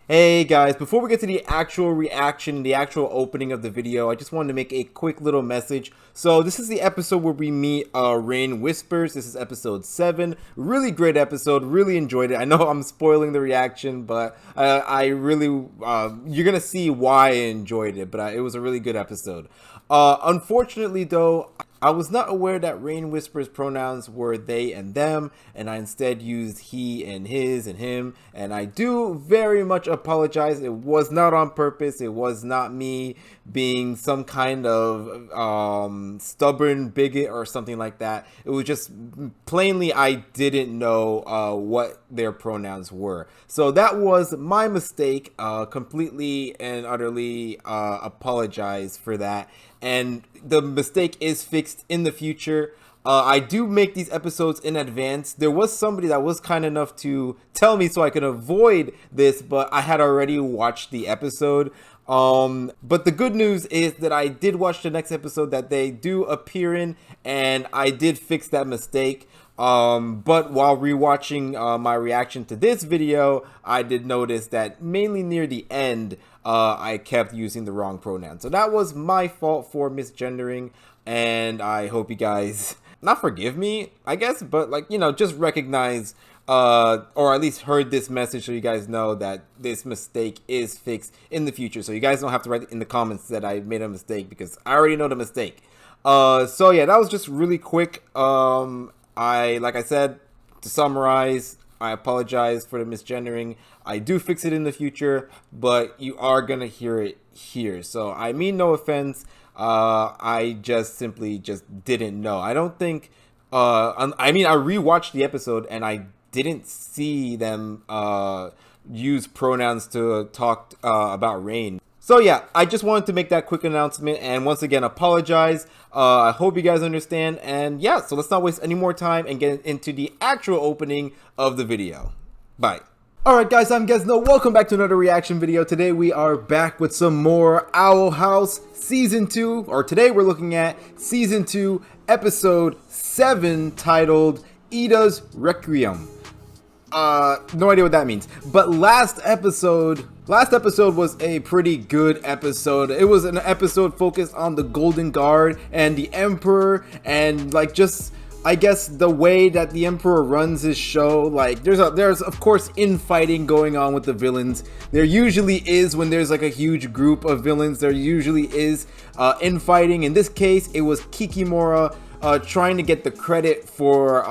Hey guys, before we get to the actual reaction, the actual opening of the video, I just wanted to make a quick little message. So this is the episode where we meet Rain Whispers. This is episode 7. Really great episode, really enjoyed it. I know I'm spoiling the reaction, but I really, you're gonna see why I enjoyed it, but it was a really good episode. Unfortunately though, I was not aware that Rain Whisper's pronouns were they and them, and I instead used he and his and him, and I do very much apologize. It was not on purpose. It was not me being some kind of stubborn bigot or something like that. It was just plainly I didn't know what their pronouns were. So that was my mistake. Completely and utterly apologize for that. And the mistake is fixed in the future. I do make these episodes in advance. There was somebody that was kind enough to tell me so I could avoid this, but I had already watched the episode. But the good news is that I did watch the next episode that they do appear in, and I did fix that mistake. But while rewatching my reaction to this video, I did notice that mainly near the end, I kept using the wrong pronoun. So that was my fault for misgendering, and I hope you guys not forgive me, I guess, but like, you know, just recognize or at least heard this message so you guys know that this mistake is fixed in the future. So you guys don't have to write in the comments that I made a mistake, because I already know the mistake. So yeah, that was just really quick. Like I said, to summarize, I apologize for the misgendering. I do fix it in the future, but you are gonna hear it here. So I mean no offense. I just simply just didn't know. I don't think. I mean, I rewatched the episode and I didn't see them use pronouns to talk about Rain. So yeah, I just wanted to make that quick announcement, and once again apologize. I hope you guys understand, and yeah, so let's not waste any more time and get into the actual opening of the video. Bye. Alright guys, I'm Gesno. Welcome back to another reaction video. Today we are back with some more Owl House Season 2, or today we're looking at Season 2, Episode 7, titled Ida's Requiem. No idea what that means. But last episode was a pretty good episode. It was an episode focused on the Golden Guard and the Emperor, and like just, I guess, the way that the Emperor runs his show. Like there's of course infighting going on with the villains. There usually is when there's like a huge group of villains. There usually is infighting. In this case, it was Kikimora trying to get the credit for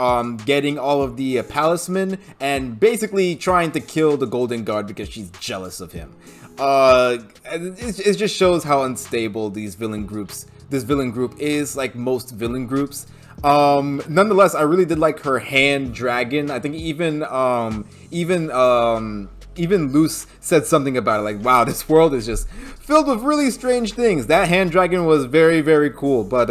getting all of the palismen, and basically trying to kill the Golden Guard because she's jealous of him. It just shows how unstable this villain group is, like most villain groups. Nonetheless, I really did like her hand dragon. I think even Luce said something about it, like, wow, this world is just filled with really strange things. That hand dragon was very, very cool, but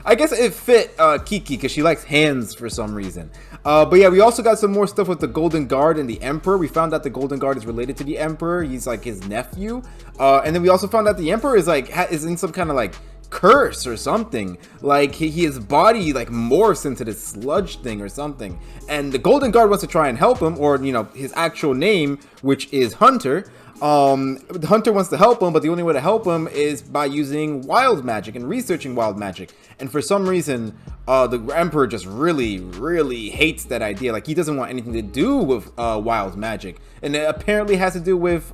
I guess it fit Kiki because she likes hands for some reason. But yeah, we also got some more stuff with the Golden Guard and the Emperor. We found out the Golden Guard is related to the Emperor. He's like his nephew. And then we also found out the Emperor is like is in some kind of like curse or something. Like his body like morphs into this sludge thing or something. And the Golden Guard wants to try and help him, or you know, his actual name, which is Hunter. Hunter wants to help him, but the only way to help him is by using wild magic and researching wild magic. And for some reason, the Emperor just really hates that idea. Like, he doesn't want anything to do with wild magic. And it apparently has to do with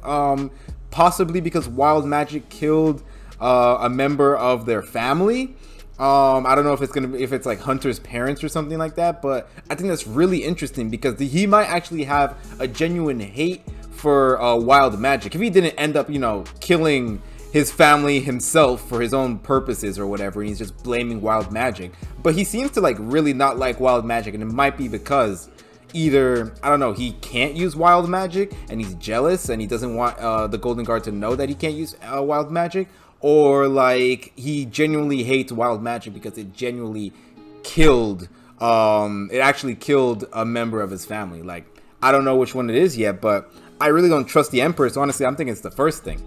possibly because wild magic killed a member of their family. I don't know if it's like Hunter's parents or something like that, but I think that's really interesting because he might actually have a genuine hate for wild magic if he didn't end up, you know, killing his family himself for his own purposes or whatever, and he's just blaming wild magic. But he seems to like really not like wild magic, and it might be because either, I don't know, he can't use wild magic and he's jealous and he doesn't want the Golden Guard to know that he can't use wild magic, or like he genuinely hates wild magic because it genuinely killed it actually killed a member of his family. Like, I don't know which one it is yet, but I really don't trust the Emperor, so honestly I'm thinking it's the first thing.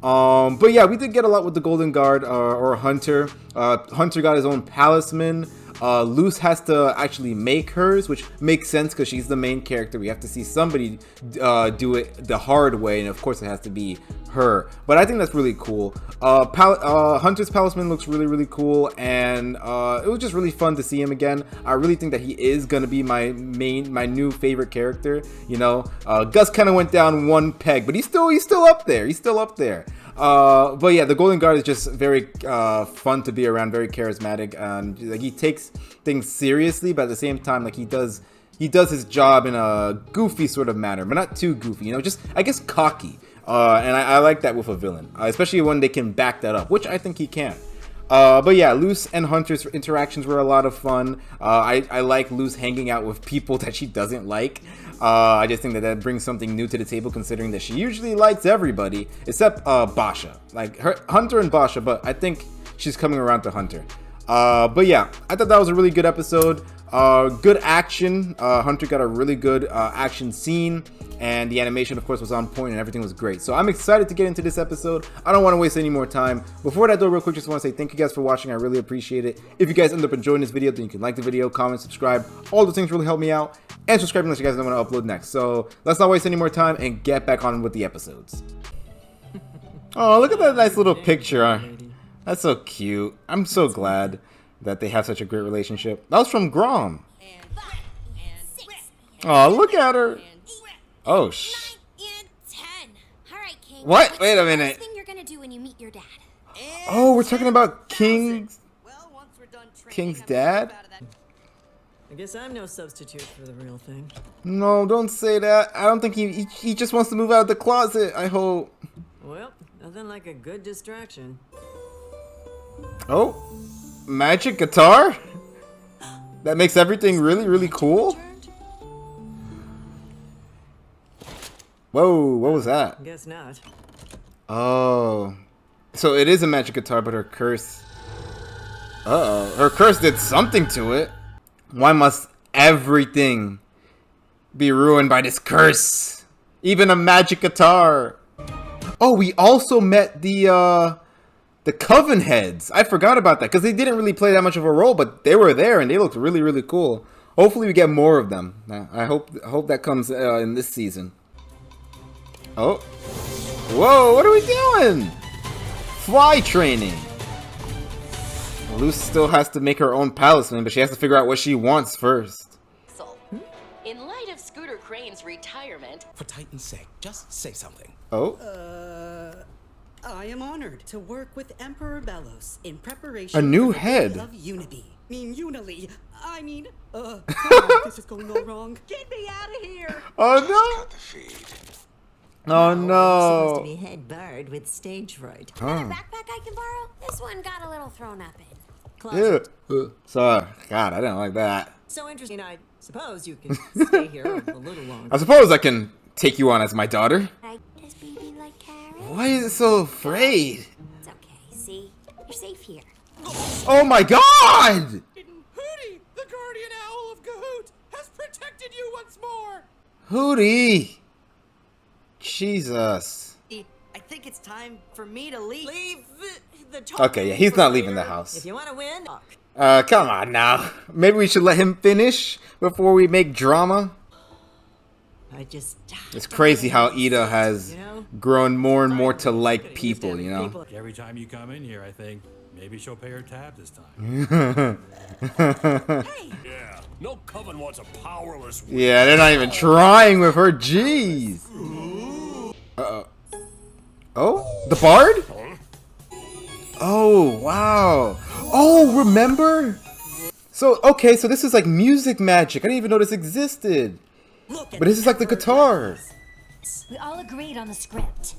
But yeah, we did get a lot with the Golden Guard or Hunter. Hunter got his own palisman. Luz has to actually make hers, which makes sense because she's the main character. We have to see somebody do it the hard way, and of course it has to be her. But I think that's really cool. Hunter's Palisman looks really cool, and it was just really fun to see him again. I really think that he is gonna be my new favorite character. You know, Gus kind of went down one peg, but he's still up there. He's still up there. But yeah, the Golden Guard is just very fun to be around, very charismatic, and like he takes things seriously, but at the same time, like he does his job in a goofy sort of manner, but not too goofy, you know, just I guess cocky. And I like that with a villain, especially when they can back that up, which I think he can. But yeah, Luz and Hunter's interactions were a lot of fun. I like Luz hanging out with people that she doesn't like. I just think that brings something new to the table, considering that she usually likes everybody except Basha, like Hunter and Basha. But I think she's coming around to Hunter. But yeah, I thought that was a really good episode. Good action. Hunter got a really good action scene, and the animation, of course, was on point, and everything was great. So I'm excited to get into this episode. I don't want to waste any more time. Before that, though, real quick, just want to say thank you guys for watching. I really appreciate it. If you guys end up enjoying this video, then you can like the video, comment, subscribe. All those things really help me out. And subscribe unless you guys don't want to upload next. So let's not waste any more time and get back on with the episodes. Oh, look at that nice little picture. That's so cute. I'm so glad that they have such a great relationship. That was from Grom. Oh, look at her. Oh, what? Wait a minute. Oh, we're talking about King's dad? I guess I'm no substitute for the real thing. No, don't say that. I don't think he just wants to move out of the closet, I hope. Well, nothing like a good distraction. Oh, magic guitar? That makes everything really cool? Whoa, what was that? Guess not. Oh. So it is a magic guitar, but her curse... Uh-oh. Her curse did something to it. Why must everything be ruined by this curse? Even a magic guitar. Oh, we also met the Coven heads. I forgot about that because they didn't really play that much of a role, but they were there and they looked really cool. Hopefully we get more of them. I hope that comes in this season. Oh. Whoa, what are we doing? Fly training. Luz still has to make her own palisman, but she has to figure out what she wants first. In light of Scooter Crane's retirement... For Titan's sake, just say something. Oh? I am honored to work with Emperor Belos in preparation a new for the head Day of Unity. Unily. This is going all wrong. Get me out of here! Oh no! Oh no! Supposed to be head barred with stage fright. Got a backpack I can borrow? This one got a little thrown up in. Ew. Sorry. God, I didn't like that. So interesting. I suppose you can stay here a little longer. I suppose I can take you on as my daughter. Does baby like carrots? Why is it so afraid? It's okay. See? You're safe here. Oh my god! Hootie, the guardian owl of Gahoot, has protected you once more! Hootie! Jesus. I think it's time for me to leave. Leave the Okay, yeah, he's not leaving the house. If you want to win, Come on now. Maybe we should let him finish before we make drama. It's crazy how Ida has grown more and more to like people, you know? Every time you come in here, I think maybe she'll pay her tab this time. Yeah, no Coven wants a powerless woman. Yeah, they're not even trying with her. Jeez. Uh-oh. Oh, the bard? Oh, wow. Oh, remember? So, okay, so this is like music magic. I didn't even know this existed. But this is like the guitar. We all agreed on the script.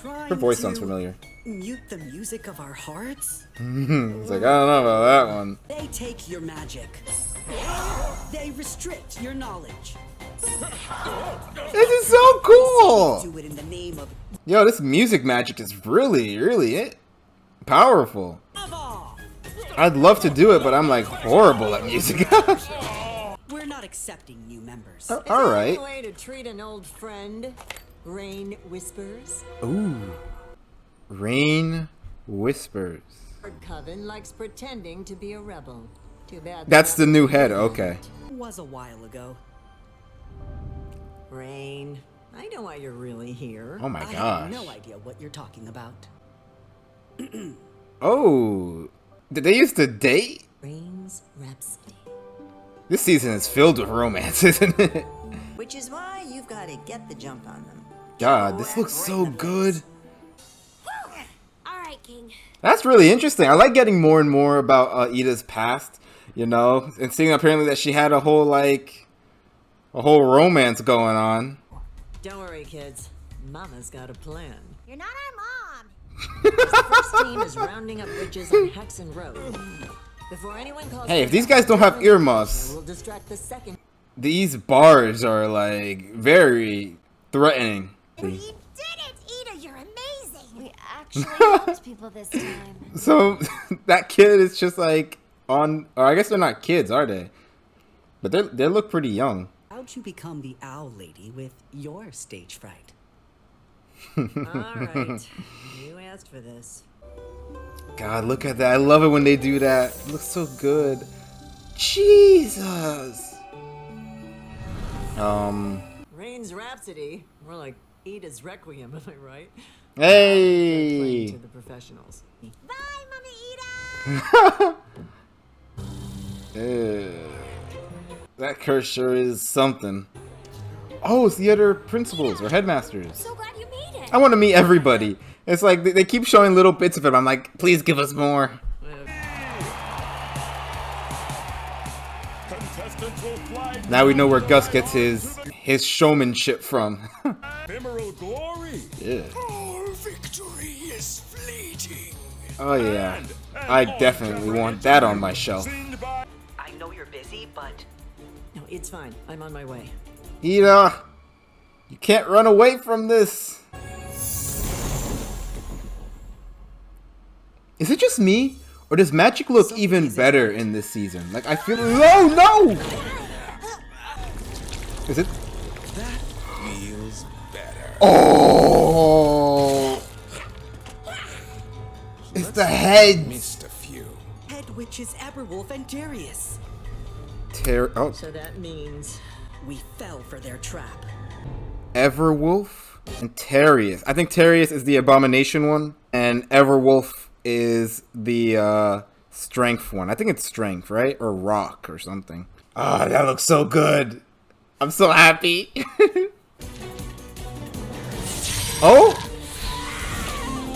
Her voice sounds familiar. Mute the music of our hearts? It's like, I don't know about that one. They take your magic. They restrict your knowledge. This is so cool. Do it in the name of Yo, this music magic is really powerful. I'd love to do it, but I'm like horrible at music. We're not accepting new members. All right. way to treat an old friend. Rain whispers. Ooh. Rain whispers. Our Coven likes pretending to be a rebel. Too bad. That's the new head. Okay. Was a while ago. Rain. I know why you're really here. Oh my I gosh. have no idea what you're talking about. Oh, did they used to date? Rain's Rhapsody. This season is filled with romance, isn't it? Which is why you've got to get the jump on them. God, this looks so good. All right, King. That's really interesting. I like getting more and more about Ida's past, you know, and seeing apparently that she had a whole romance going on. Don't worry, kids. Mama's got a plan. You're not our mom. The first team is rounding up witches on Hexen Road. Before anyone calls Hey, for if these help, guys don't have earmuffs, we'll distract the second. these bars are like very threatening. We did it, Ida. You're amazing. We actually helped people this time. So that kid is just like on, or I guess they're not kids, are they? But they look pretty young. How'd you become the owl lady with your stage fright? All right, you asked for this. God, look at that. I love it when they do that. It looks so good. Jesus. Rain's Rhapsody, more like Ida's Requiem, am I right? Hey. Playing to the professionals. Bye, Mommy Ida. That curse sure is something. Oh, it's the other principals or headmasters. So glad you made it. I want to meet everybody. It's like they keep showing little bits of it. I'm like, please give us more. Contestants will fly. Now we know where Gus gets his showmanship from. Ephemeral glory. Yeah. Our victory is fleeting. Oh yeah. I definitely want that on my shelf. I know you're busy, but No, it's fine. I'm on my way. Ida, you can't run away from this. Is it just me? Or does magic look even better in this season? Like, I feel... Oh, no! Is it... That feels better. Oh! It's the heads! Missed a few. head witches Eberwolf and Darius. Oh, So that means We fell for their trap. Everwolf and Terrius. I think Terrius is the abomination one, and Everwolf is the strength one. I think it's strength, right? Or rock or something. Ah, that looks so good. I'm so happy. Oh?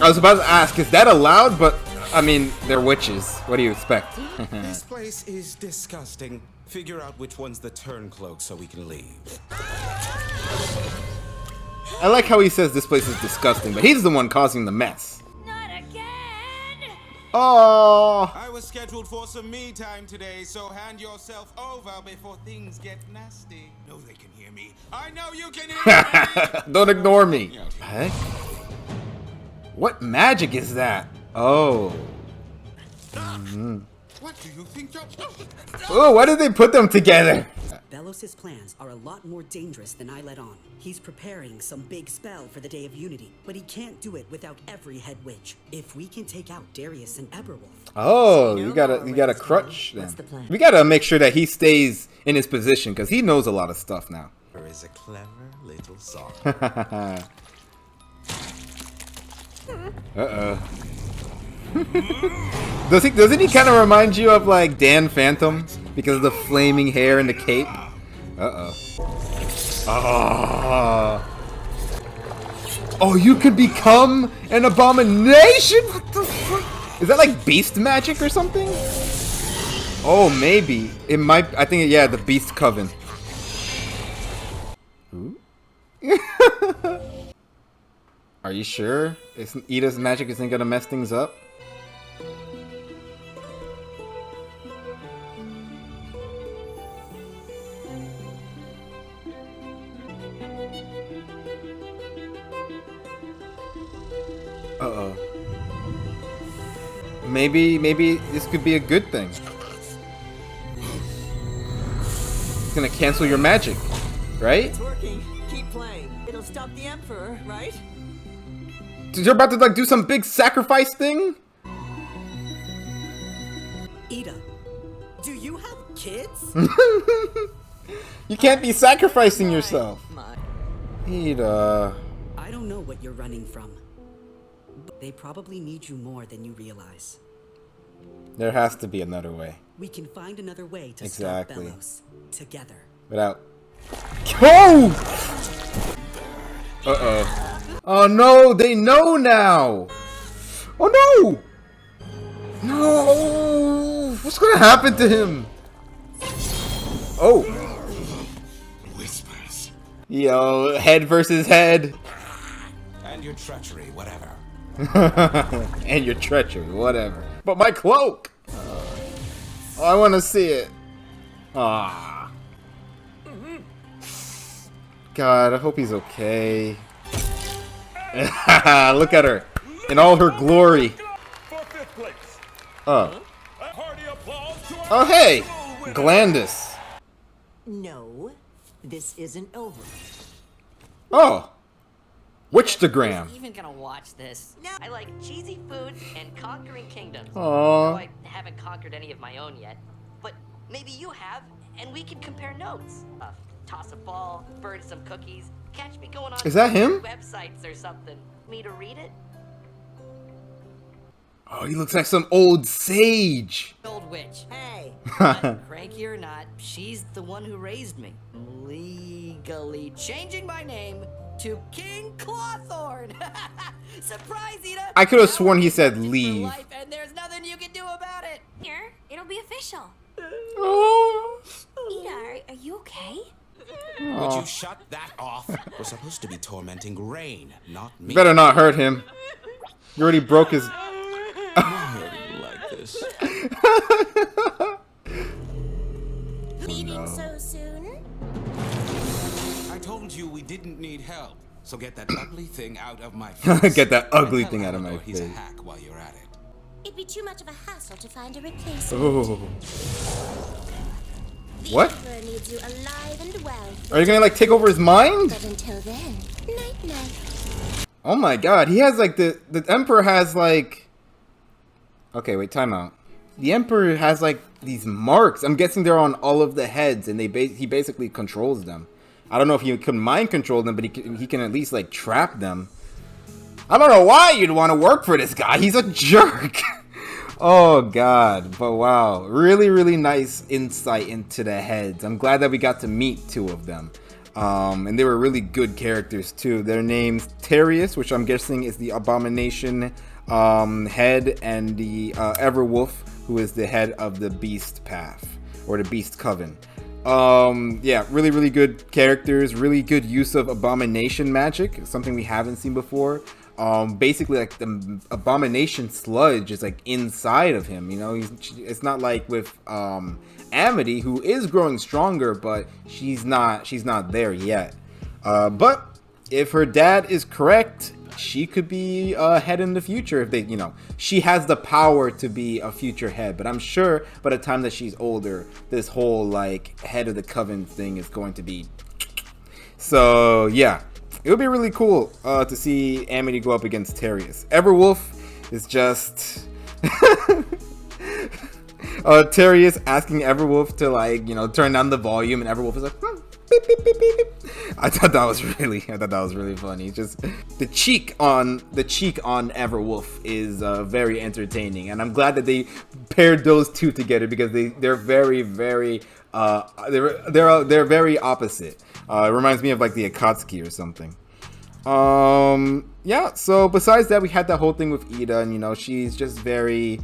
I was about to ask, is that allowed? But, I mean, they're witches. What do you expect? This place is disgusting. Figure out which one's the turncloak so we can leave. I like how he says this place is disgusting, but he's the one causing the mess. Not again. Oh. I was scheduled for some me time today, so hand yourself over before things get nasty. No, they can hear me. I know you can hear me! Don't ignore me. Heck? What magic is that? Oh. What do you think you're... Oh, why did they put them together? Belos's plans are a lot more dangerous than I let on. He's preparing some big spell for the Day of Unity, but he can't do it without every head witch. If we can take out Darius and Eberwolf, Oh, So you you gotta know you gotta Ray's crutch plan. them. What's the plan? We gotta make sure that he stays in his position because he knows a lot of stuff now. There is a clever little song. Doesn't he kind of remind you of like Dan Phantom because of the flaming hair and the cape? Oh, you could become an abomination? What the fuck? Is that like beast magic or something? Oh, maybe. It might. I think, yeah, the beast coven. Ooh. Are you sure? Ida's magic isn't gonna mess things up? Uh-oh. Maybe this could be a good thing. It's gonna cancel your magic, right? it's working. Keep playing. It'll stop the Emperor, right? You're about to like do some big sacrifice thing? Ida, do you kids? You can't be sacrificing yourself. Ida. I don't know what you're running from, but they probably need you more than you realize. There has to be another way. We can find another way to Exactly. stop Bellows together. Without. Oh! Uh-oh. Oh no, they know now! Oh no! No! What's gonna happen to him? Oh. Whispers. Yo, head versus head. And your treachery, whatever. And your treachery, whatever. But my cloak! Oh, I want to see it. Ah. God, I hope he's okay. Look at her in all her glory. Oh. Oh, hey, Glandis. No, this isn't over. Oh. Witchtagram. Even gonna watch this? No. I like cheesy food and conquering kingdoms. Aww. Though I haven't conquered any of my own yet. But maybe you have, and we can compare notes. Toss a ball, burn some cookies, catch me going on Is that him? websites or something. Me to read it? Oh, he looks like some old sage. Old witch. Hey, But cranky or not, she's the one who raised me. Legally changing my name to King Clawthorn. Surprise, Ida! I could have sworn he Now said I'm for leave. life, and there's nothing you can do about it. Here, it'll be official. Oh. Ida, are you okay? Would you shut that off? We're supposed to be tormenting Rain, not me. Better not hurt him. You already broke his. Like this. Leaving so soon? I told you we didn't need help, so get that ugly thing out of my face. Get that ugly And thing tell out of my Amador he's a face. hack while you're at it. It'd be too much of a hassle to find a replacement. Oh. The What? Emperor needs you alive and well. Are you gonna like take over his mind? But until then, night night. Oh my god, he has like the Emperor has like. Okay, wait, time out. The Emperor has like these marks. I'm guessing they're on all of the heads, and he basically controls them. I don't know if he can mind control them, but he can at least like trap them. I don't know why you'd want to work for this guy. He's a jerk. Oh god, but wow, really nice insight into the heads. I'm glad that we got to meet two of them. And they were really good characters too. Their names Terius, which I'm guessing is the Abomination head, and the Everwolf, who is the head of the Beast Path or the Beast Coven. Yeah, really good characters, really good use of Abomination magic, something we haven't seen before. Basically like the Abomination sludge is like inside of him, you know. It's not like with Amity, who is growing stronger, but she's not there yet. But if her dad is correct, she could be a head in the future if they, you know, she has the power to be a future head. But I'm sure by the time that she's older, this whole like head of the coven thing is going to be. So yeah. It would be really cool to see Amity go up against Terius. Everwolf is just Terius asking Everwolf to, like, you know, turn down the volume, and Everwolf is like, beep, beep, beep, beep. I thought that was really funny. Just the cheek on Everwolf is very entertaining, and I'm glad that they paired those two together because they're very very opposite. It reminds me of like the Akatsuki or something. Yeah, so besides that, we had that whole thing with Ida, and you know, she's just very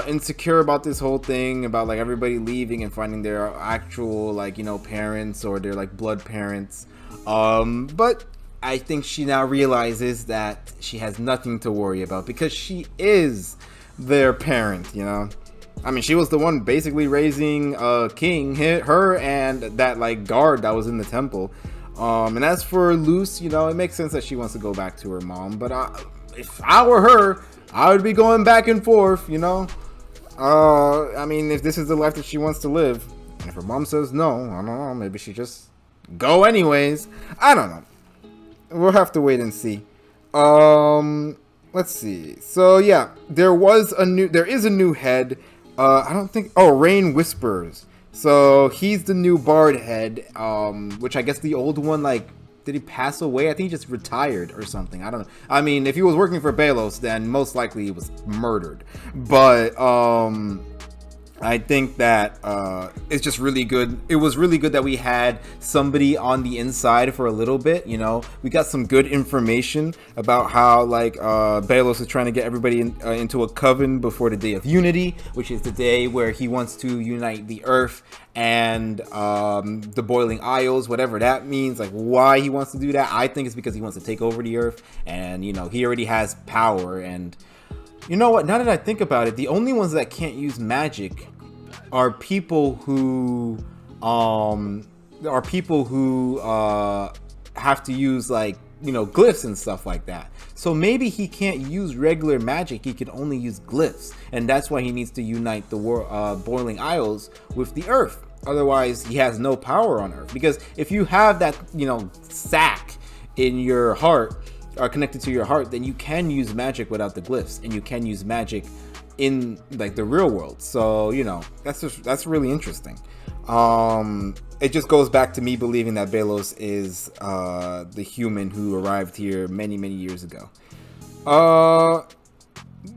insecure about this whole thing, about like everybody leaving and finding their actual, like, you know, parents or their like blood parents. But I think she now realizes that she has nothing to worry about because she is their parent, you know. I mean, she was the one basically raising King, her, and that like guard that was in the temple. And as for Luce, you know, it makes sense that she wants to go back to her mom. But if I were her, I would be going back and forth, you know. I mean, if this is the life that she wants to live, and if her mom says no, I don't know, maybe she just go anyways. I don't know. We'll have to wait and see. Let's see. So yeah, there is a new head. I don't think. Oh, Rain Whispers. So he's the new Bard head, which I guess the old one, like, did he pass away? I think he just retired or something. I don't know. I mean, if he was working for Belos, then most likely he was murdered. But I think that it's just really good. It was really good that we had somebody on the inside for a little bit. You know, we got some good information about how, like, Belos is trying to get everybody into a coven before the Day of Unity, which is the day where he wants to unite the Earth and the Boiling Isles, whatever that means. Like, why he wants to do that, I think it's because he wants to take over the Earth, and you know, he already has power. And you know what? Now that I think about it, the only ones that can't use magic are people who have to use, like, you know, glyphs and stuff like that. So maybe he can't use regular magic, he can only use glyphs, and that's why he needs to unite the Boiling Isles with the Earth. Otherwise, he has no power on Earth. Because if you have that, you know, sack in your heart, connected to your heart, then you can use magic without the glyphs, and you can use magic in, like, the real world. So, you know, that's really interesting. It just goes back to me believing that Belos is the human who arrived here many years ago.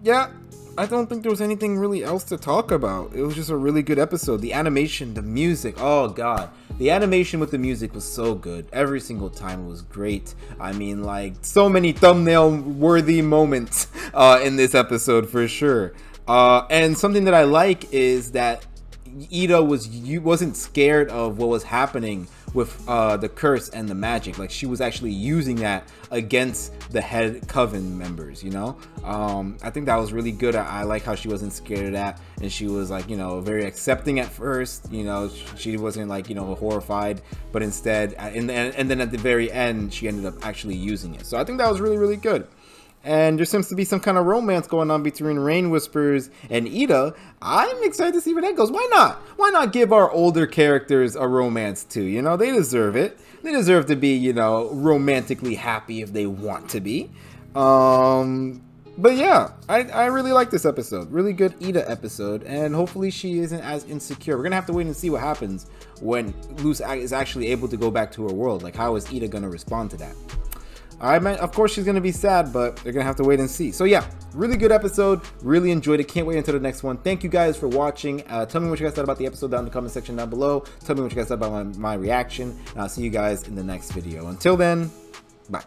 Yeah, I don't think there was anything really else to talk about. It was just a really good episode. The animation, the music, oh god, the animation with the music was so good. Every single time was great. I mean, like, so many thumbnail worthy moments in this episode for sure. And something that I like is that Ida wasn't scared of what was happening with the curse and the magic. Like, she was actually using that against the head coven members, you know. I think that was really good. I like how she wasn't scared of that, and she was, like, you know, very accepting at first. You know, she wasn't, like, you know, horrified, but instead, and then at the very end, she ended up actually using it. So I think that was really good. And there seems to be some kind of romance going on between Rain Whispers and Ida. I'm excited to see where that goes. Why not? Why not give our older characters a romance too? You know, they deserve it. They deserve to be, you know, romantically happy if they want to be. But yeah, I really like this episode. Really good Ida episode. And hopefully she isn't as insecure. We're going to have to wait and see what happens when Luz is actually able to go back to her world. Like, how is Ida going to respond to that? Of course she's going to be sad, but they're going to have to wait and see. So yeah, really good episode. Really enjoyed it. Can't wait until the next one. Thank you guys for watching. Tell me what you guys thought about the episode down in the comment section down below. Tell me what you guys thought about my reaction. And I'll see you guys in the next video. Until then, bye.